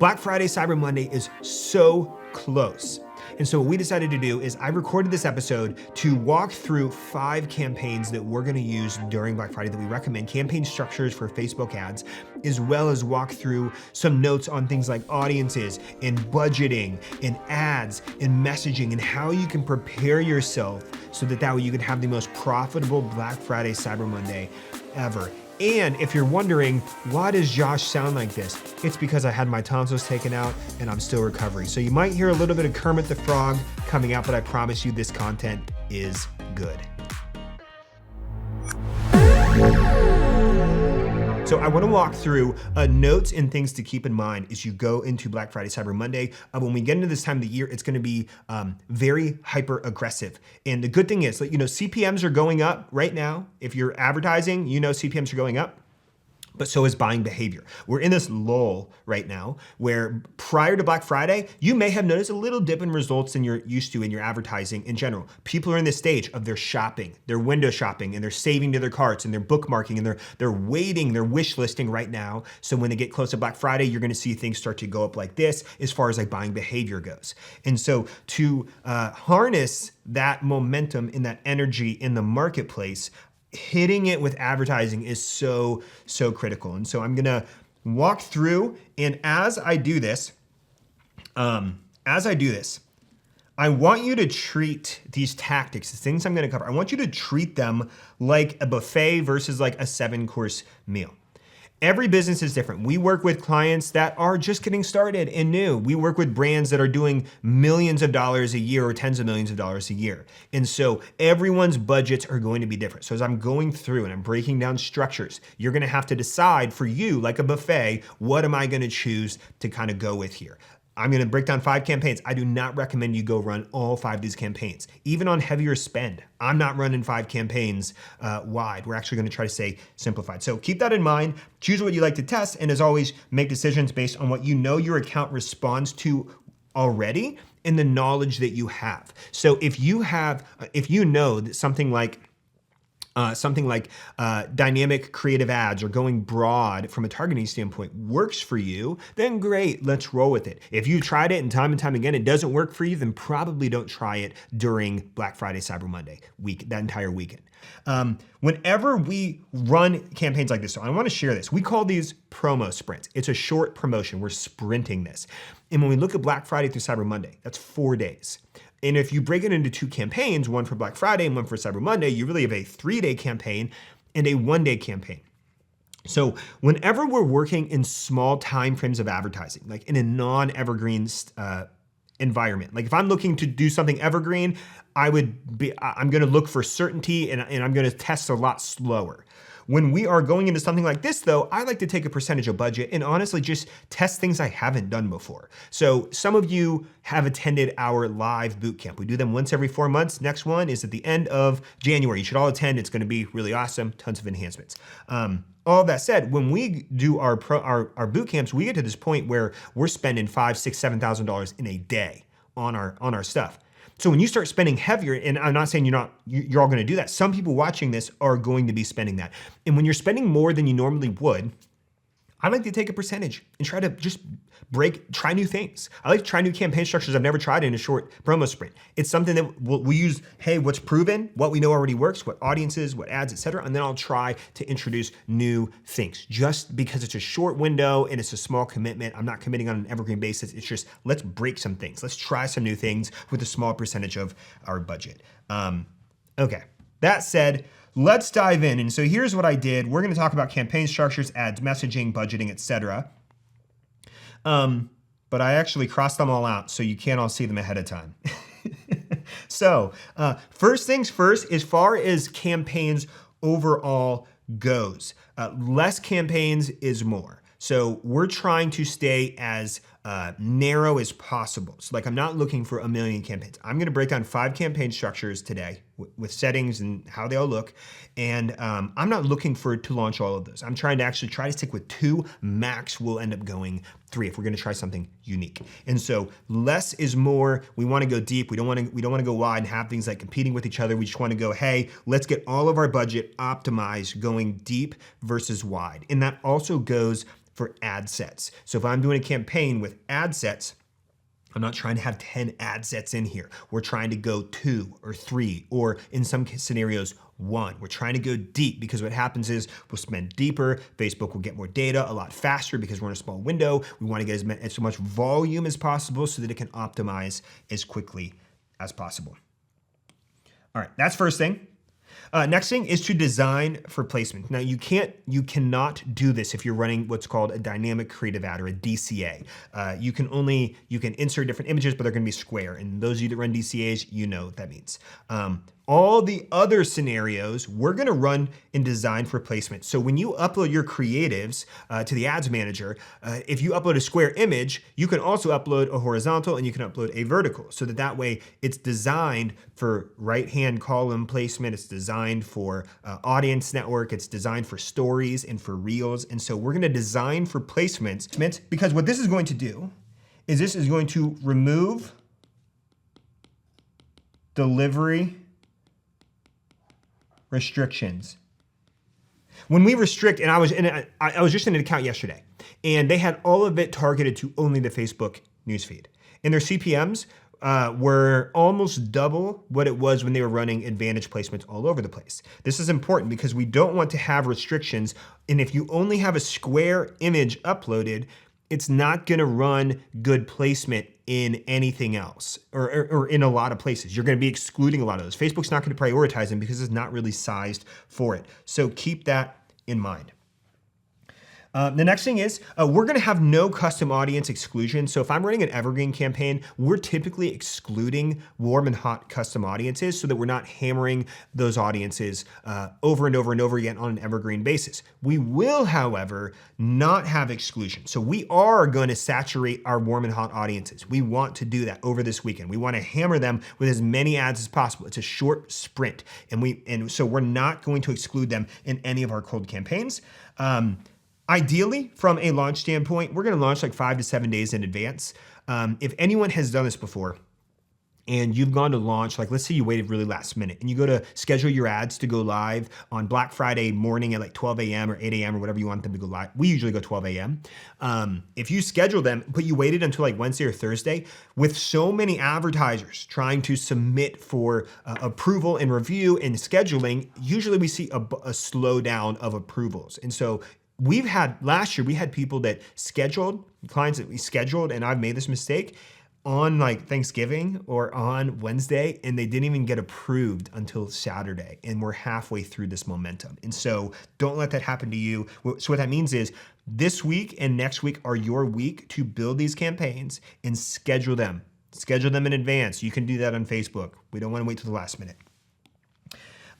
Black Friday, Cyber Monday is so close. And so what we decided to do is I recorded this episode to walk through 5 campaigns that we're gonna use during Black Friday that we recommend, campaign structures for Facebook ads, as well as walk through some notes on things like audiences and budgeting and ads and messaging and how you can prepare yourself so that way you can have the most profitable Black Friday, Cyber Monday ever. And if you're wondering, why does Josh sound like this? It's because I had my tonsils taken out and I'm still recovering. So you might hear a little bit of Kermit the Frog coming out, but I promise you this content is good. So I want to walk through notes and things to keep in mind as you go into Black Friday, Cyber Monday. When we get into this time of the year, it's going to be very hyper aggressive. And the good thing is, CPMs are going up right now. If you're advertising, CPMs are going up. But so is buying behavior. We're in this lull right now where prior to Black Friday, you may have noticed a little dip in results than you're used to in your advertising in general. People are in this stage of their shopping, their window shopping, and they're saving to their carts and they're bookmarking and they're waiting, they're wish listing right now. So when they get close to Black Friday, you're gonna see things start to go up like this as far as like buying behavior goes. And so to harness that momentum and that energy in the marketplace, hitting it with advertising is so critical. And so I'm gonna walk through, and as I do this, I want you to treat these tactics, the things I'm gonna cover, I want you to treat them like a buffet versus like a 7-course meal. Every business is different. We work with clients that are just getting started and new. We work with brands that are doing millions of dollars a year or tens of millions of dollars a year. And so everyone's budgets are going to be different. So as I'm going through and I'm breaking down structures, you're gonna have to decide for you, like a buffet, what am I gonna choose to kind of go with here? I'm gonna break down 5 campaigns. I do not recommend you go run all 5 of these campaigns. Even on heavier spend, I'm not running 5 campaigns wide. We're actually gonna try to stay simplified. So keep that in mind, choose what you like to test, and as always, make decisions based on what you know your account responds to already and the knowledge that you have. So if you know that something like dynamic creative ads or going broad from a targeting standpoint works for you, then great, let's roll with it. If you've tried it and time again, it doesn't work for you, then probably don't try it during Black Friday, Cyber Monday that entire weekend. Whenever we run campaigns like this, so I wanna share this. We call these promo sprints. It's a short promotion, we're sprinting this. And when we look at Black Friday through Cyber Monday, that's 4 days. And if you break it into 2 campaigns, one for Black Friday and one for Cyber Monday, you really have a 3-day campaign and a 1-day campaign. So whenever we're working in small time frames of advertising, like in a non-evergreen environment, like if I'm looking to do something evergreen, I'm gonna look for certainty and I'm gonna test a lot slower. When we are going into something like this though, I like to take a percentage of budget and honestly just test things I haven't done before. So some of you have attended our live bootcamp. We do them once every 4 months. Next one is at the end of January. You should all attend. It's gonna be really awesome, tons of enhancements. All that said, when we do our boot camps, we get to this point where we're spending $5,000, $6,000, $7,000 in a day on our stuff. So when you start spending heavier, and I'm not saying you're all gonna do that. Some people watching this are going to be spending that. And when you're spending more than you normally would, I like to take a percentage and try to just try new things. I like to try new campaign structures I've never tried in a short promo sprint. It's something that we use, hey, what's proven, what we know already works, what audiences, what ads, et cetera, and then I'll try to introduce new things. Just because it's a short window and it's a small commitment, I'm not committing on an evergreen basis. It's just, let's break some things. Let's try some new things with a small percentage of our budget. Okay, that said, let's dive in. And so here's what I did. We're gonna talk about campaign structures, ads, messaging, budgeting, etc. But I actually crossed them all out so you can't all see them ahead of time. So first things first, as far as campaigns overall goes, less campaigns is more. So we're trying to stay as narrow as possible. So like I'm not looking for a million campaigns. I'm gonna break down 5 campaign structures today with settings and how they all look. And I'm not looking to launch all of those. I'm trying to actually try to stick with 2, max we'll end up going 3 if we're gonna try something unique. And so less is more. We wanna go deep. We don't wanna go wide and have things like competing with each other. We just wanna go, hey, let's get all of our budget optimized going deep versus wide. And that also goes for ad sets. So if I'm doing a campaign with with ad sets, I'm not trying to have 10 ad sets in here. We're trying to go 2 or 3, or in some scenarios, 1. We're trying to go deep, because what happens is we'll spend deeper. Facebook will get more data a lot faster because we're in a small window. We want to get as much volume as possible so that it can optimize as quickly as possible. All right, that's first thing. Next thing is to design for placement. Now you cannot do this if you're running what's called a dynamic creative ad, or a DCA. You can insert different images, but they're going to be square. And those of you that run DCAs, you know what that means. All the other scenarios, we're going to run and design for placement. So when you upload your creatives to the ads manager, if you upload a square image, you can also upload a horizontal and you can upload a vertical, so that way it's designed for right-hand column placement. It's designed for audience network. It's designed for stories and for reels. And so we're going to design for placements, because what this is going to do is this is going to remove delivery restrictions. When we restrict, and I was just in an account yesterday, and they had all of it targeted to only the Facebook newsfeed, and their CPMs were almost double what it was when they were running advantage placements all over the place. This is important because we don't want to have restrictions, and if you only have a square image uploaded, it's not going to run good placement in anything else, or in a lot of places. You're going to be excluding a lot of those. Facebook's not going to prioritize them because it's not really sized for it. So keep that in mind. The next thing is we're going to have no custom audience exclusion. So if I'm running an evergreen campaign, we're typically excluding warm and hot custom audiences so that we're not hammering those audiences over and over and over again on an evergreen basis. We will, however, not have exclusion. So we are going to saturate our warm and hot audiences. We want to do that over this weekend. We want to hammer them with as many ads as possible. It's a short sprint, and so we're not going to exclude them in any of our cold campaigns. Ideally, from a launch standpoint, we're going to launch like 5 to 7 days in advance. If anyone has done this before, and you've gone to launch, like let's say you waited really last minute and you go to schedule your ads to go live on Black Friday morning at like 12 a.m. or 8 a.m. or whatever you want them to go live. We usually go 12 a.m. If you schedule them, but you waited until like Wednesday or Thursday, with so many advertisers trying to submit for approval and review and scheduling, usually we see a slowdown of approvals. And so last year, we had people that scheduled, clients that we scheduled, and I've made this mistake, on like Thanksgiving or on Wednesday, and they didn't even get approved until Saturday. And we're halfway through this momentum. And so don't let that happen to you. So what that means is this week and next week are your week to build these campaigns and schedule them. Schedule them in advance. You can do that on Facebook. We don't want to wait till the last minute.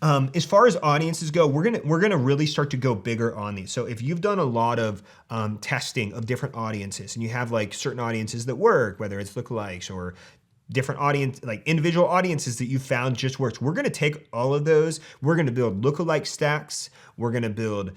As far as audiences go, we're gonna really start to go bigger on these. So if you've done a lot of testing of different audiences, and you have like certain audiences that work, whether it's lookalikes or different audience, like individual audiences that you found just works, we're gonna take all of those. We're gonna build lookalike stacks. We're gonna build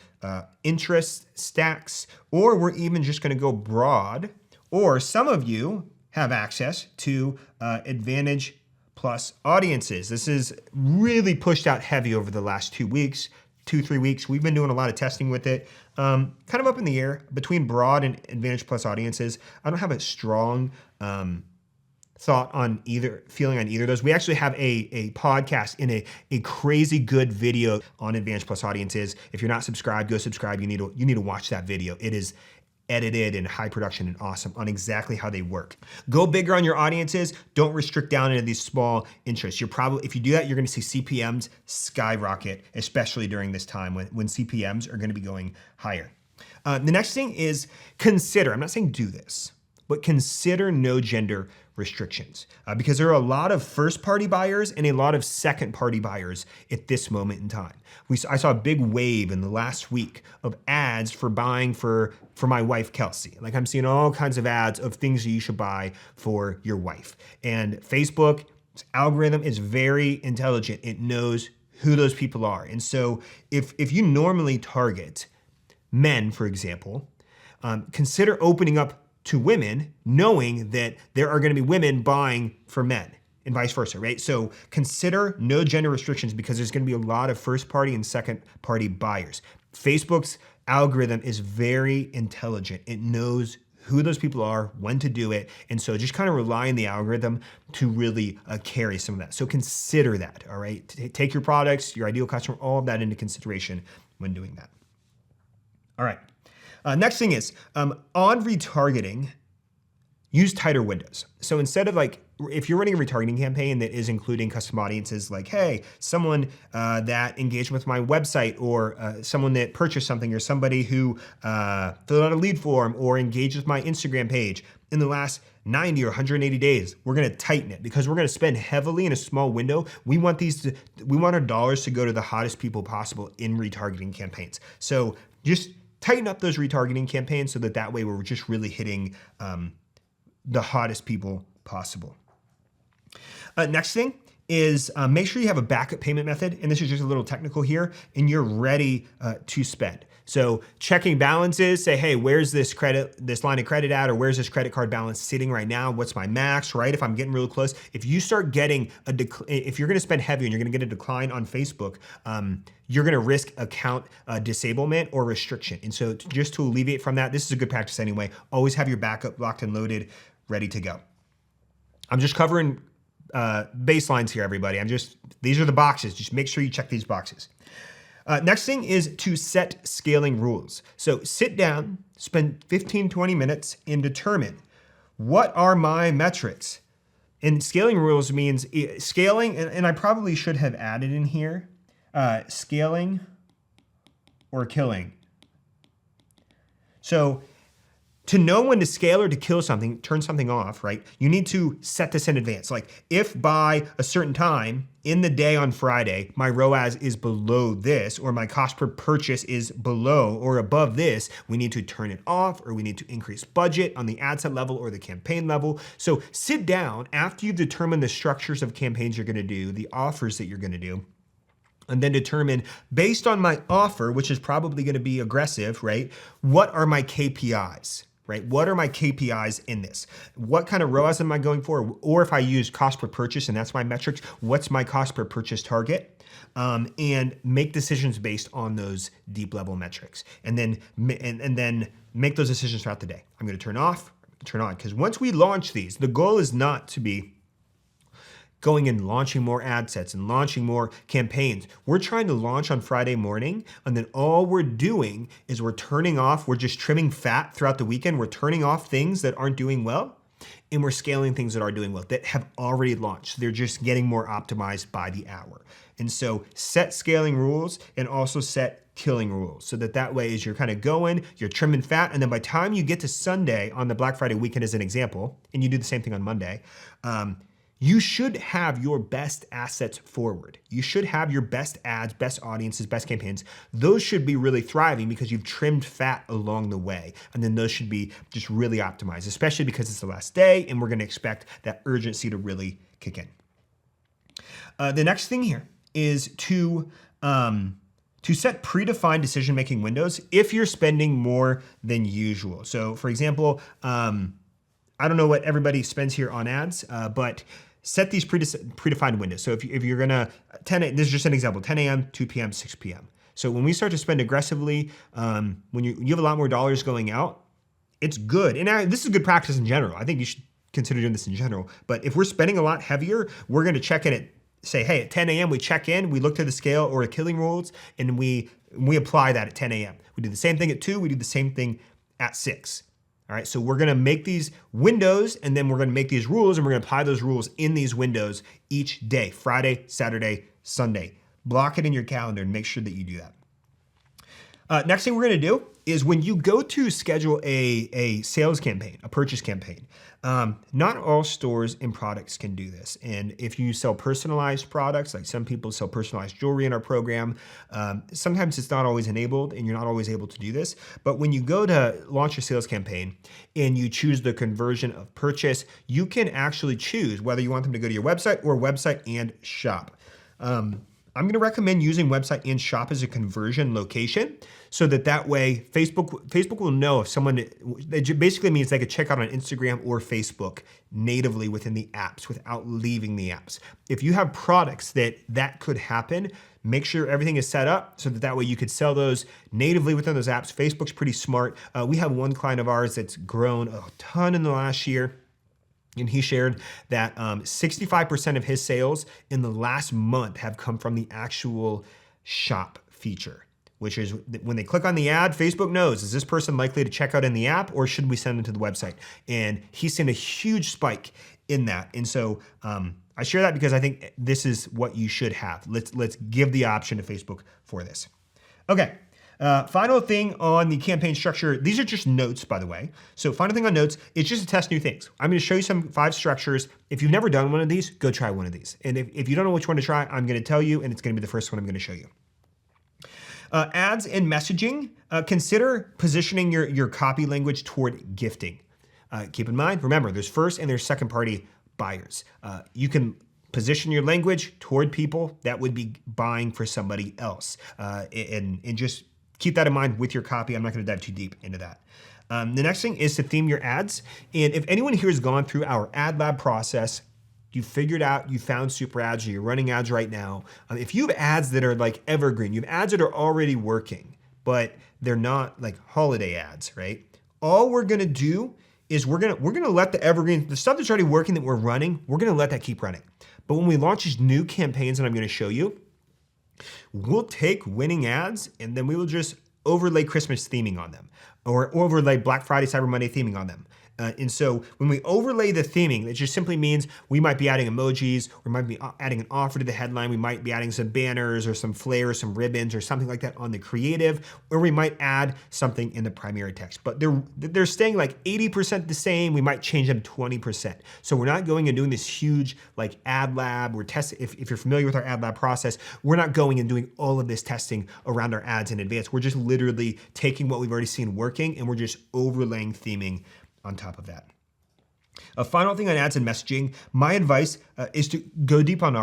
interest stacks, or we're even just gonna go broad. Or some of you have access to Advantage Plus audiences. This is really pushed out heavy over the last 2 weeks, 2-3 weeks. We've been doing a lot of testing with it. Kind of up in the air between broad and Advantage Plus audiences. I don't have a strong thought on feeling on either of those. We actually have a podcast in a crazy good video on Advantage Plus audiences. If you're not subscribed, go subscribe. You need to watch that video. It is edited and high production and awesome on exactly how they work. Go bigger on your audiences. Don't restrict down into these small interests. If you do that, you're going to see CPMs skyrocket, especially during this time when CPMs are going to be going higher. The next thing is consider, I'm not saying do this, but consider no gender restrictions because there are a lot of first-party buyers and a lot of second-party buyers at this moment in time. I saw a big wave in the last week of ads for buying for my wife, Kelsey. Like I'm seeing all kinds of ads of things that you should buy for your wife. And Facebook's algorithm is very intelligent. It knows who those people are. And so if you normally target men, for example, consider opening up to women, knowing that there are going to be women buying for men and vice versa, right? So consider no gender restrictions because there's going to be a lot of first party and second party buyers. Facebook's algorithm is very intelligent. It knows who those people are, when to do it. And so just kind of rely on the algorithm to really carry some of that. So consider that, all right? Take your products, your ideal customer, all of that into consideration when doing that. All right. Next thing is on retargeting, use tighter windows. So instead of like, if you're running a retargeting campaign that is including custom audiences like, hey, someone that engaged with my website, or someone that purchased something, or somebody who filled out a lead form or engaged with my Instagram page in the last 90 or 180 days, we're gonna tighten it because we're gonna spend heavily in a small window. We want our dollars to go to the hottest people possible in retargeting campaigns. So just tighten up those retargeting campaigns so that way we're just really hitting the hottest people possible. Next thing is make sure you have a backup payment method. And this is just a little technical here, and you're ready to spend. So checking balances, say, hey, where's this line of credit at, or where's this credit card balance sitting right now? What's my max, right? If I'm getting real close, if you start getting if you're gonna spend heavy and you're gonna get a decline on Facebook, you're gonna risk account disablement or restriction. And so just to alleviate from that, this is a good practice anyway. Always have your backup locked and loaded, ready to go. I'm just covering baselines here, everybody. These are the boxes. Just make sure you check these boxes. Next thing is to set scaling rules. So sit down, spend 15, 20 minutes and determine, what are my metrics? And scaling rules means scaling, and I probably should have added in here, scaling or killing. So to know when to scale or to kill something, turn something off, right? You need to set this in advance. Like if by a certain time in the day on Friday, my ROAS is below this, or my cost per purchase is below or above this, we need to turn it off, or we need to increase budget on the ad set level or the campaign level. So sit down after you've determined the structures of campaigns you're gonna do, the offers that you're gonna do, and then determine, based on my offer, which is probably gonna be aggressive, right? What are my KPIs? Right? What are my KPIs in this? What kind of ROAS am I going for? Or if I use cost per purchase and that's my metrics, what's my cost per purchase target? And make decisions based on those deep level metrics. And then make those decisions throughout the day. I'm going to turn off, turn on. Because once we launch these, the goal is not to be going and launching more ad sets and launching more campaigns. We're trying to launch on Friday morning, and then all we're doing is we're turning off, we're just trimming fat throughout the weekend. We're turning off things that aren't doing well, and we're scaling things that are doing well, that have already launched. They're just getting more optimized by the hour. And so set scaling rules and also set killing rules, so that way as you're kind of going, you're trimming fat, and then by the time you get to Sunday on the Black Friday weekend as an example, and you do the same thing on Monday, you should have your best assets forward. You should have your best ads, best audiences, best campaigns. Those should be really thriving because you've trimmed fat along the way. And then those should be just really optimized, especially because it's the last day and we're gonna expect that urgency to really kick in. The next thing here is to set predefined decision-making windows if you're spending more than usual. So for example, I don't know what everybody spends here on ads, but set these predefined windows. So if you're gonna, this is just an example, 10 a.m., 2 p.m., 6 p.m. So when we start to spend aggressively, when you have a lot more dollars going out, it's good. And this is good practice in general. I think you should consider doing this in general. But if we're spending a lot heavier, we're gonna check in at, say, hey, at 10 a.m. we check in, we look to the scale or the killing rules, and we apply that at 10 a.m. We do the same thing at 2, we do the same thing at 6. All right, so we're gonna make these windows, and then we're gonna make these rules, and we're gonna apply those rules in these windows each day, Friday, Saturday, Sunday. Block it in your calendar and make sure that you do that. Next thing we're gonna do is when you go to schedule a sales campaign, a purchase campaign, not all stores and products can do this. And if you sell personalized products, like some people sell personalized jewelry in our program, sometimes it's not always enabled and you're not always able to do this. But when you go to launch a sales campaign and you choose the conversion of purchase, you can actually choose whether you want them to go to your website or website and shop. I'm gonna recommend using website and shop as a conversion location so that way Facebook will know if someone, it basically means they could check out on Instagram or Facebook natively within the apps without leaving the apps. If you have products that could happen, Make sure everything is set up so that way you could sell those natively within those apps. Facebook's pretty smart. We have one client of ours that's grown a ton in the last year. And he shared that 65% of his sales in the last month have come from the actual shop feature, which is when they click on the ad, Facebook knows, is this person likely to check out in the app or should we send them to the website? And he's seen a huge spike in that. And so I share that because I think this is what you should have. Let's give the option to Facebook for this. Okay. Final thing on the campaign structure, these are just notes, by the way. So final thing on notes, it's just to test new things. I'm going to show you some 5 structures. If you've never done one of these, go try one of these. And if you don't know which one to try, I'm going to tell you, and it's going to be the first one I'm going to show you. Ads and messaging, consider positioning your copy language toward gifting. Keep in mind, remember, there's first and there's second party buyers. You can position your language toward people that would be buying for somebody else. And just keep that in mind with your copy. I'm not going to dive too deep into that. The next thing is to theme your ads. And if anyone here has gone through our ad lab process, you figured out, you found super ads, or you're running ads right now. If you have ads that are like evergreen, you have ads that are already working, but they're not like holiday ads, right? All we're going to do is we're gonna let the evergreen, the stuff that's already working that we're running, we're going to let that keep running. But when we launch these new campaigns that I'm going to show you, we'll take winning ads and then we will just overlay Christmas theming on them or overlay Black Friday, Cyber Monday theming on them. And so when we overlay the theming, it just simply means we might be adding emojis, we might be adding an offer to the headline, we might be adding some banners or some flares, some ribbons or something like that on the creative, or we might add something in the primary text. But they're staying like 80% the same, we might change them 20%. So we're not going and doing this huge like ad lab, we're testing, if you're familiar with our ad lab process, we're not going and doing all of this testing around our ads in advance. We're just literally taking what we've already seen working and we're just overlaying theming on top of that. A final thing on ads and messaging, my advice is to go deep on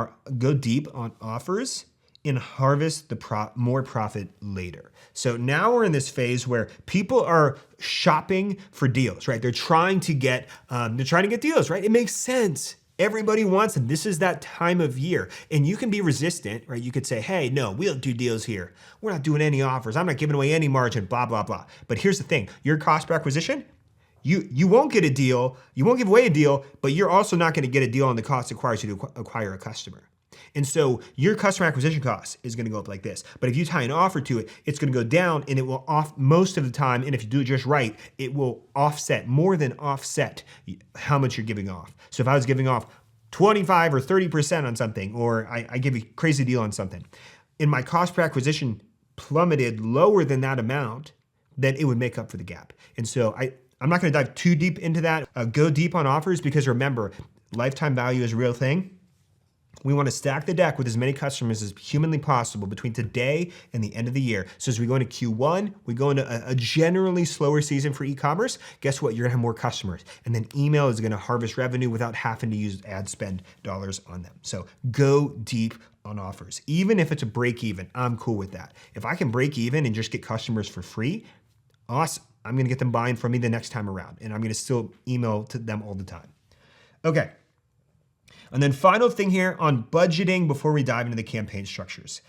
offers and harvest the more profit later. So now we're in this phase where people are shopping for deals, right? They're trying to get deals, right? It makes sense. Everybody wants them. This is that time of year. And you can be resistant, right? You could say, hey, no, we don't do deals here. We're not doing any offers. I'm not giving away any margin, blah, blah, blah. But here's the thing, your cost per acquisition, you won't get a deal, you won't give away a deal, but you're also not going to get a deal on the cost it requires you to acquire a customer. And so your customer acquisition cost is going to go up like this. But if you tie an offer to it, it's going to go down and it will off most of the time. And if you do it just right, it will more than offset how much you're giving off. So if I was giving off 25 or 30% on something, or I give you a crazy deal on something, and my cost per acquisition plummeted lower than that amount, then it would make up for the gap. And so I'm not going to dive too deep into that. Go deep on offers because remember, lifetime value is a real thing. We want to stack the deck with as many customers as humanly possible between today and the end of the year. So as we go into Q1, we go into a generally slower season for e-commerce. Guess what? You're going to have more customers. And then email is going to harvest revenue without having to use ad spend dollars on them. So go deep on offers. Even if it's a break even, I'm cool with that. If I can break even and just get customers for free, awesome. I'm going to get them buying from me the next time around. And I'm going to still email to them all the time. Okay. And then final thing here on budgeting before we dive into the campaign structures.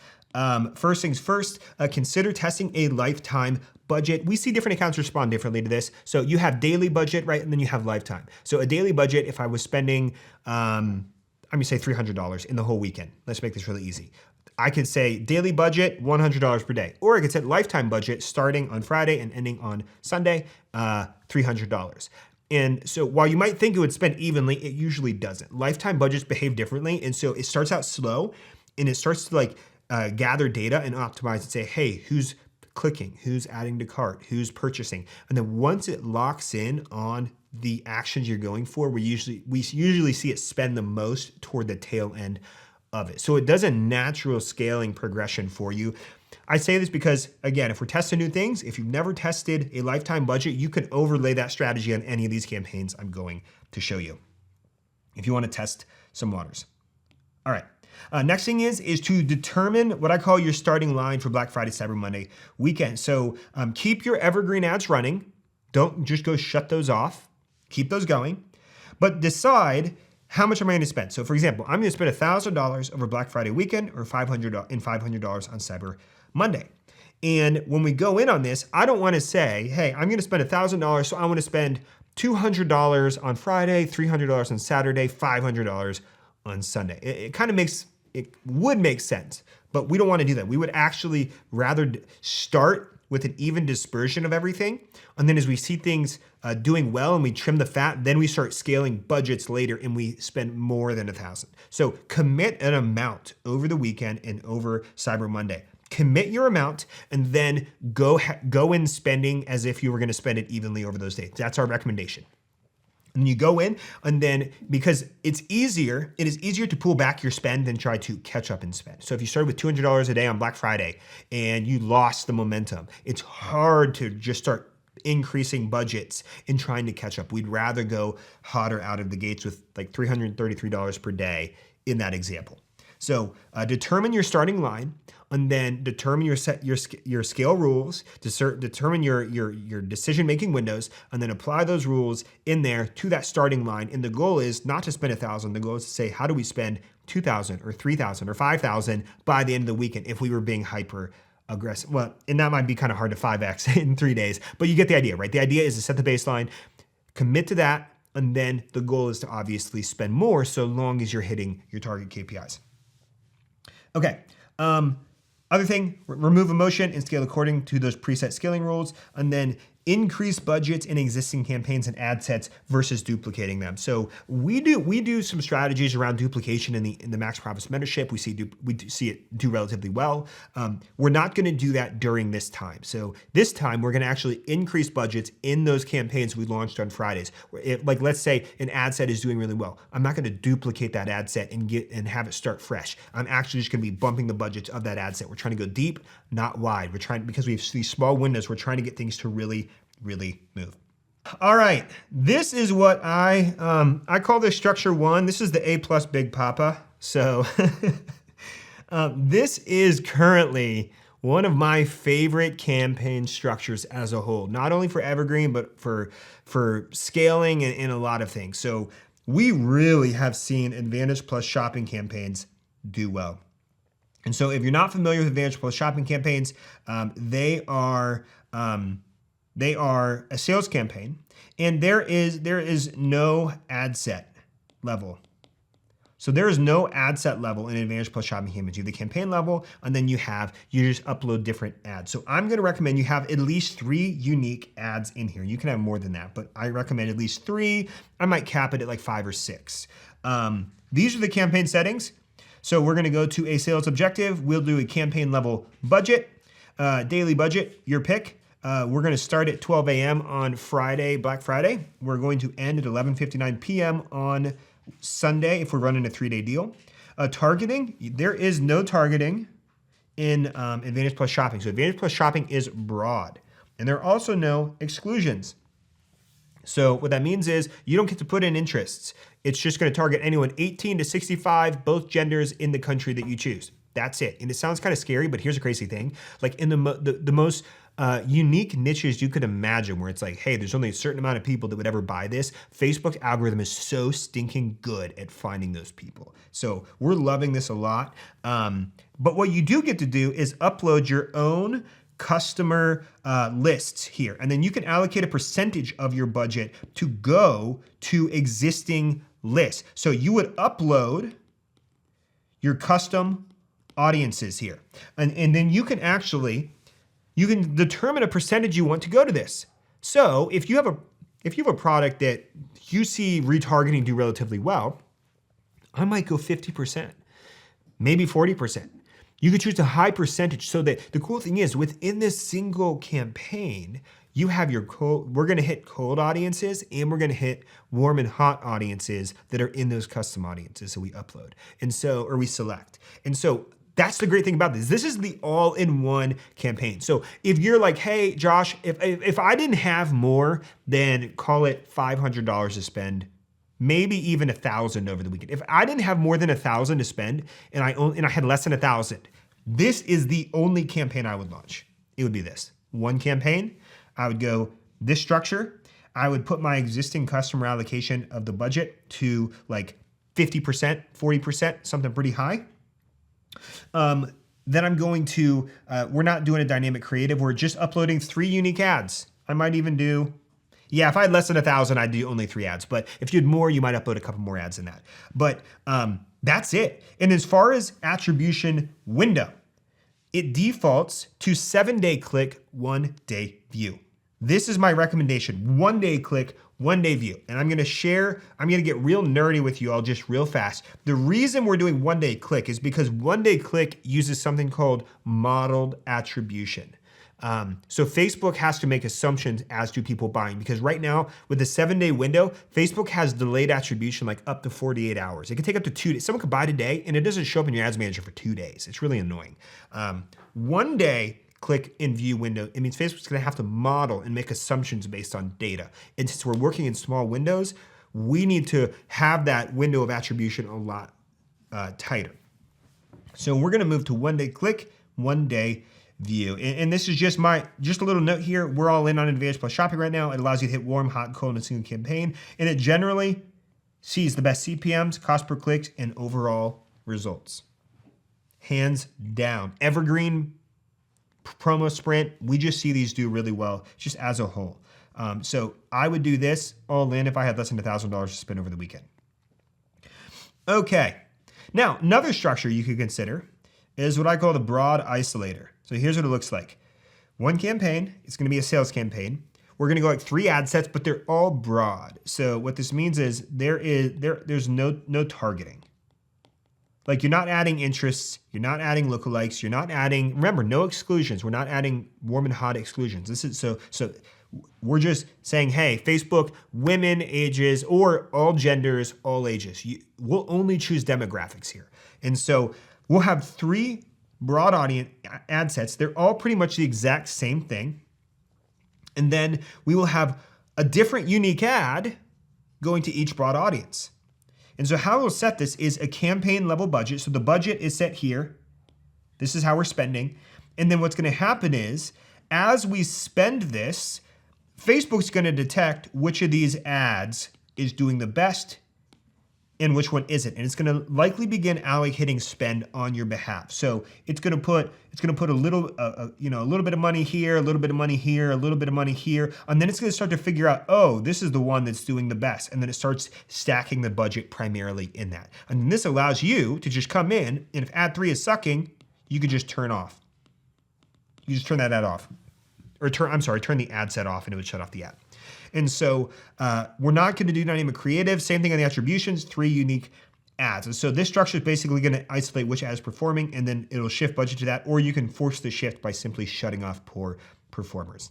First things first, consider testing a lifetime budget. We see different accounts respond differently to this. So you have daily budget, right? And then you have lifetime. So a daily budget, if I was spending, I'm going to say $300 in the whole weekend. Let's make this really easy. I could say daily budget, $100 per day. Or I could set lifetime budget starting on Friday and ending on Sunday, $300. And so while you might think it would spend evenly, it usually doesn't. Lifetime budgets behave differently. And so it starts out slow and it starts to gather data and optimize and say, hey, who's clicking, who's adding to cart, who's purchasing. And then once it locks in on the actions you're going for, we usually see it spend the most toward the tail end of it. So it does a natural scaling progression for you. I say this because, again, if we're testing new things, if you've never tested a lifetime budget, you can overlay that strategy on any of these campaigns I'm going to show you if you want to test some waters. All right. Next thing is to determine what I call your starting line for Black Friday, Cyber Monday weekend. So keep your evergreen ads running. Don't just go shut those off. Keep those going. But decide how much am I going to spend? So for example, I'm going to spend $1,000 over Black Friday weekend or $500 on Cyber Monday. And when we go in on this, I don't want to say, hey, I'm going to spend $1,000, so I want to spend $200 on Friday, $300 on Saturday, $500 on Sunday. It would make sense, but we don't want to do that. We would actually rather start with an even dispersion of everything. And then as we see things doing well and we trim the fat, then we start scaling budgets later and we spend more than 1,000. So commit an amount over the weekend and over Cyber Monday. Commit your amount and then go in spending as if you were going to spend it evenly over those days. That's our recommendation. And you go in, and then because it is easier to pull back your spend than try to catch up and spend. So if you started with $200 a day on Black Friday and you lost the momentum, it's hard to just start increasing budgets and trying to catch up. We'd rather go hotter out of the gates with like $333 per day in that example. So determine your starting line, and then determine your scale rules, determine your decision-making windows, and then apply those rules in there to that starting line. And the goal is not to spend 1,000. The goal is to say, how do we spend 2,000 or 3,000 or 5,000 by the end of the weekend if we were being hyper aggressive? Well, and that might be kind of hard to 5X in 3 days, but you get the idea, right? The idea is to set the baseline, commit to that, and then the goal is to obviously spend more so long as you're hitting your target KPIs. Okay. Other thing, remove emotion and scale according to those preset scaling rules, and then increase budgets in existing campaigns and ad sets versus duplicating them. So we do some strategies around duplication in the Max Profits membership. We see it do relatively well. We're not going to do that during this time. So this time we're going to actually increase budgets in those campaigns we launched on Fridays. Like let's say an ad set is doing really well. I'm not going to duplicate that ad set and have it start fresh. I'm actually just going to be bumping the budgets of that ad set. We're trying to go deep, not wide. Because we have these small windows, we're trying to get things to really move. All right, this is what I call this structure 1. This is the A+ Big Papa. So this is currently one of my favorite campaign structures as a whole, not only for Evergreen, but for scaling and a lot of things. So we really have seen Advantage Plus shopping campaigns do well. And so if you're not familiar with Advantage Plus shopping campaigns, they are a sales campaign, and there is no ad set level. So there is no ad set level in Advantage Plus shopping campaigns. You have the campaign level, and then you just upload different ads. So I'm going to recommend you have at least 3 unique ads in here. You can have more than that, but I recommend at least 3. I might cap it at like 5 or 6. These are the campaign settings. So we're going to go to a sales objective. We'll do a campaign level budget, daily budget, your pick. We're going to start at 12 a.m. on Friday, Black Friday. We're going to end at 11:59 p.m. on Sunday if we're running a 3-day deal. Targeting, there is no targeting in Advantage Plus shopping. So Advantage Plus shopping is broad. And there are also no exclusions. So what that means is you don't get to put in interests. It's just going to target anyone 18 to 65, both genders in the country that you choose. That's it. And it sounds kind of scary, but here's a crazy thing. Like in the most unique niches you could imagine, where it's like, hey, there's only a certain amount of people that would ever buy this. Facebook algorithm is so stinking good at finding those people. So we're loving this a lot. But what you do get to do is upload your own customer lists here. And then you can allocate a percentage of your budget to go to existing lists. So you would upload your custom audiences here. And then you can determine a percentage you want to go to this. So if you have a product that you see retargeting do relatively well, I might go 50%, maybe 40%. You could choose a high percentage, so that the cool thing is within this single campaign, you have your we're going to hit cold audiences and we're going to hit warm and hot audiences that are in those custom audiences. So we upload or we select. And so that's the great thing about this. This is the all-in-one campaign. So if you're like, hey, Josh, if I didn't have more than, call it $500 to spend, maybe even 1,000 over the weekend. If I didn't have more than 1,000 to spend and I had less than 1,000, this is the only campaign I would launch. It would be this one campaign. I would go this structure. I would put my existing customer allocation of the budget to like 50%, 40%, something pretty high. Then I'm going to, we're not doing a dynamic creative. We're just uploading 3 unique ads. I might even do, yeah, if I had less than 1,000, I'd do only 3 ads. But if you had more, you might upload a couple more ads than that. But that's it. And as far as attribution window, it defaults to 7-day click, 1-day view. This is my recommendation, 1-day click, 1-day view. And I'm gonna get real nerdy with you all just real fast. The reason we're doing 1-day click is because 1-day click uses something called modeled attribution. So Facebook has to make assumptions as to people buying, because right now with the 7-day window, Facebook has delayed attribution like up to 48 hours. It can take up to 2 days. Someone could buy today and it doesn't show up in your ads manager for 2 days. It's really annoying. 1-day click in view window, it means Facebook's gonna have to model and make assumptions based on data. And since we're working in small windows, we need to have that window of attribution a lot tighter. So we're gonna move to 1-day click, 1-day view. And this is just a little note here. We're all in on Advantage Plus Shopping right now. It allows you to hit warm, hot, and cold in a single campaign. And it generally sees the best CPMs, cost per clicks, and overall results. Hands down. Evergreen promo sprint, we just see these do really well just as a whole. So I would do this all in if I had less than $1,000 to spend over the weekend. Okay. Now, another structure you could consider is what I call the broad isolator. So here's what it looks like. One campaign, it's gonna be a sales campaign. We're gonna go like 3 ad sets, but they're all broad. So what this means is there's no targeting. Like you're not adding interests, you're not adding lookalikes, you're not adding, remember, no exclusions. We're not adding warm and hot exclusions. This is so we're just saying, hey, Facebook, women, ages, or all genders, all ages. We'll only choose demographics here. And so we'll have 3 broad audience ad sets. They're all pretty much the exact same thing. And then we will have a different unique ad going to each broad audience. And so how we'll set this is a campaign level budget. So the budget is set here. This is how we're spending. And then what's gonna happen is, as we spend this, Facebook's gonna detect which of these ads is doing the best and which one isn't. And it's gonna likely begin allocating spend on your behalf. So it's gonna put a little, a little bit of money here, a little bit of money here, a little bit of money here, and then it's gonna start to figure out, oh, this is the one that's doing the best. And then it starts stacking the budget primarily in that. And this allows you to just come in, and if ad 3 is sucking, you could just turn off. You just turn that ad off. Or turn the ad set off and it would shut off the ad. And so we're not gonna do dynamic creative. Same thing on the attributions, 3 unique ads. And so this structure is basically gonna isolate which ad is performing, and then it'll shift budget to that, or you can force the shift by simply shutting off poor performers.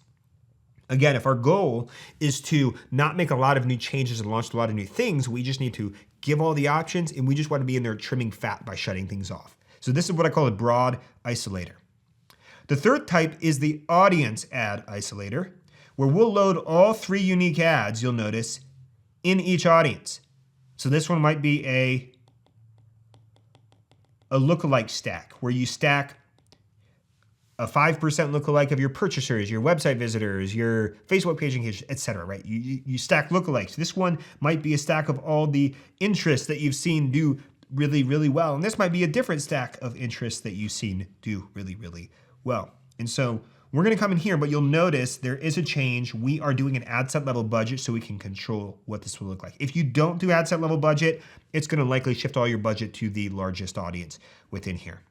Again, if our goal is to not make a lot of new changes and launch a lot of new things, we just need to give all the options, and we just wanna be in there trimming fat by shutting things off. So this is what I call a broad isolator. The third type is the audience ad isolator, where we'll load all 3 unique ads, you'll notice, in each audience. So this one might be a lookalike stack, where you stack a 5% lookalike of your purchasers, your website visitors, your Facebook page engagement, etc. Right? You stack lookalikes. This one might be a stack of all the interests that you've seen do really, really well. And this might be a different stack of interests that you've seen do really, really well. And so we're gonna come in here, but you'll notice there is a change. We are doing an ad set level budget so we can control what this will look like. If you don't do ad set level budget, it's gonna likely shift all your budget to the largest audience within here.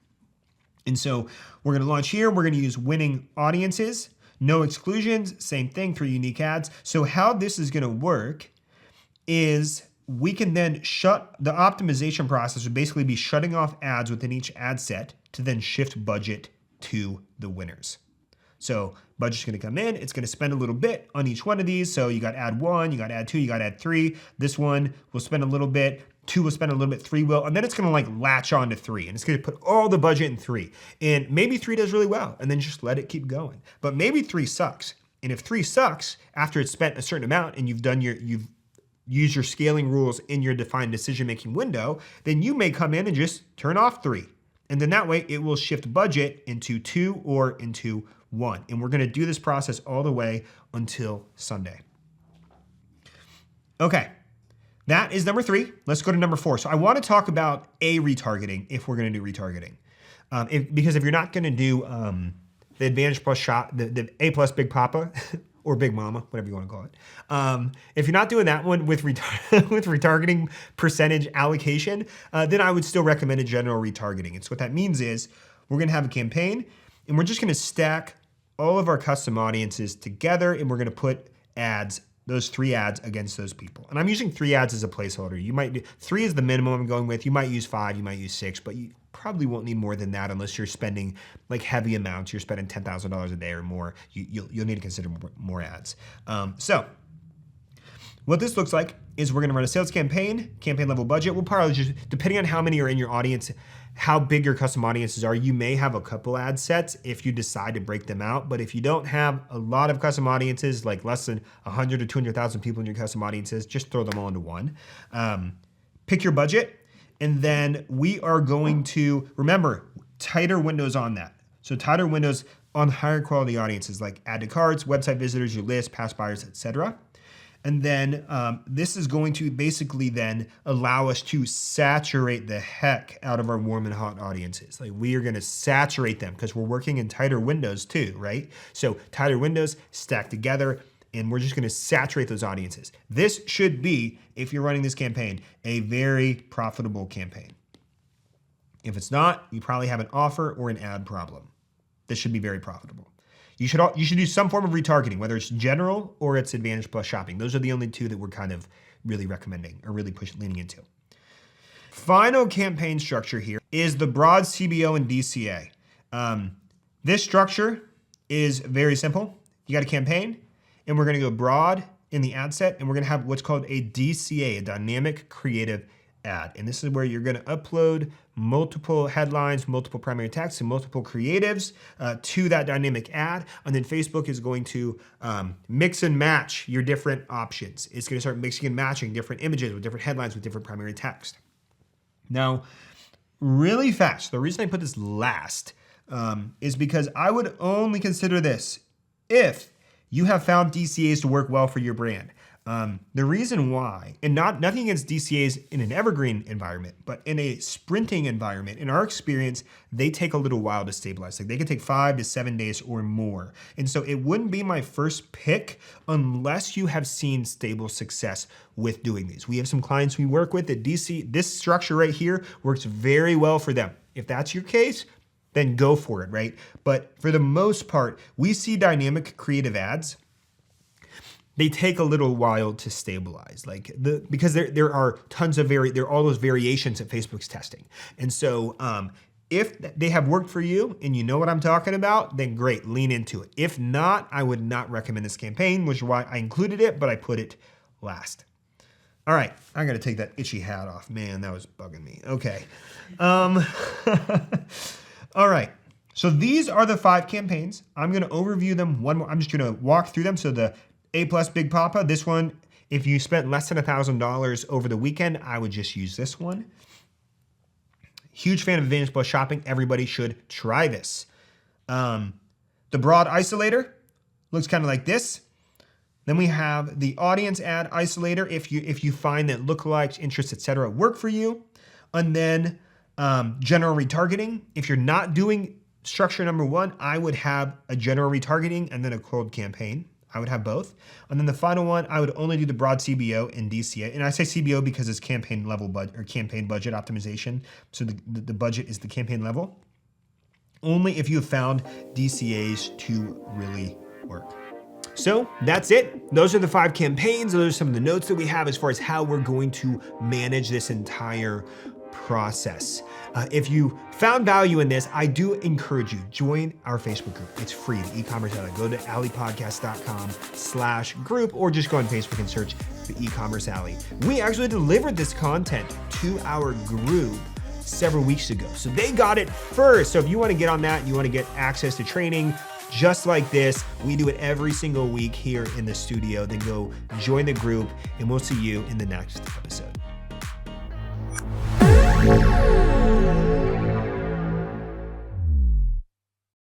And so we're gonna launch here. We're gonna use winning audiences, no exclusions, same thing, 3 unique ads. So how this is gonna work is we can then shut, the optimization process would basically be shutting off ads within each ad set to then shift budget to the winners. So budget's gonna come in, it's gonna spend a little bit on each one of these. So you got ad 1, you got ad 2, you got ad 3. This one will spend a little bit, 2 will spend a little bit, 3 will, and then it's gonna like latch on to 3, and it's gonna put all the budget in 3. And maybe 3 does really well, and then just let it keep going. But maybe 3 sucks. And if 3 sucks after it's spent a certain amount and you've used your scaling rules in your defined decision-making window, then you may come in and just turn off 3. And then that way it will shift budget into 2 or into 1. And we're gonna do this process all the way until Sunday. Okay, That is number 3. Let's go to number 4. So I want to talk about retargeting if we're going to do retargeting. Because if you're not going to do the Advantage Plus shop, the A plus Big Papa or Big Mama, whatever you want to call it. If you're not doing that one with with retargeting percentage allocation, then I would still recommend a general retargeting. And so what that means is we're going to have a campaign and we're just going to stack all of our custom audiences together and we're going to put ads, those 3 ads against those people. And I'm using 3 ads as a placeholder. You might do 3 is the minimum I'm going with. You might use 5, you might use 6, but you probably won't need more than that unless you're spending like heavy amounts. You're spending $10,000 a day or more. You'll need to consider more ads. So what this looks like is we're going to run a sales campaign level budget. We'll probably just, depending on how many are in your audience, how big your custom audiences are, you may have a couple ad sets if you decide to break them out. But if you don't have a lot of custom audiences, like less than 100 to 200,000 people in your custom audiences, just throw them all into one. Pick your budget. And then we are going to, remember, tighter windows on that. So tighter windows on higher quality audiences like add to carts, website visitors, your list, past buyers, etc. And then this is going to basically then allow us to saturate the heck out of our warm and hot audiences. Like we are going to saturate them because we're working in tighter windows too, right? So tighter windows stacked together, and we're just going to saturate those audiences. This should be, if you're running this campaign, a very profitable campaign. If it's not, you probably have an offer or an ad problem. This should be very profitable. You should do some form of retargeting, whether it's general or it's Advantage Plus shopping. Those are the only 2 that we're kind of really recommending or really leaning into. Final campaign structure here is the broad CBO and DCA. This structure is very simple. You got a campaign, and we're going to go broad in the ad set, and we're going to have what's called a DCA, a dynamic creative ad. And this is where you're going to upload multiple headlines, multiple primary text, and multiple creatives to that dynamic ad. And then Facebook is going to mix and match your different options. It's going to start mixing and matching different images with different headlines with different primary text. Now, really fast, the reason I put this last is because I would only consider this if you have found DCAs to work well for your brand. The reason why, and nothing against DCAs in an evergreen environment, but in a sprinting environment, in our experience, they take a little while to stabilize. Like they can take 5 to 7 days or more. And so it wouldn't be my first pick unless you have seen stable success with doing these. We have some clients we work with that this structure right here works very well for them. If that's your case, then go for it, right? But for the most part, we see dynamic creative ads. They take a little while to stabilize, because there are tons of there are all those variations that Facebook's testing. And so if they have worked for you and you know what I'm talking about, then great, lean into it. If not, I would not recommend this campaign, which is why I included it, but I put it last. All right, I gotta take that itchy hat off. Man, that was bugging me. Okay. All right. So these are the 5 campaigns. I'm going to overview them one more. I'm just going to walk through them. So the A plus Big Papa, this one, if you spent less than $1,000 over the weekend, I would just use this one. Huge fan of Advantage Plus shopping. Everybody should try this. The broad Isolator looks kind of like this. Then we have the audience ad Isolator if you find that lookalikes, interests, etc. work for you. And then general retargeting. If you're not doing structure number 1, I would have a general retargeting and then a cold campaign. I would have both. And then the final one, I would only do the broad CBO and DCA. And I say CBO because it's campaign level or campaign budget optimization. So the budget is the campaign level. Only if you have found DCAs to really work. So that's it. Those are the 5 campaigns. Those are some of the notes that we have as far as how we're going to manage this entire process. If you found value in this, I do encourage you, join our Facebook group. It's free, the e-commerce alley. Go to alleypodcast.com/group or just go on Facebook and search the e-commerce alley. We actually delivered this content to our group several weeks ago. So they got it first. So if you want to get on that, you want to get access to training just like this, we do it every single week here in the studio, then go join the group and we'll see you in the next episode.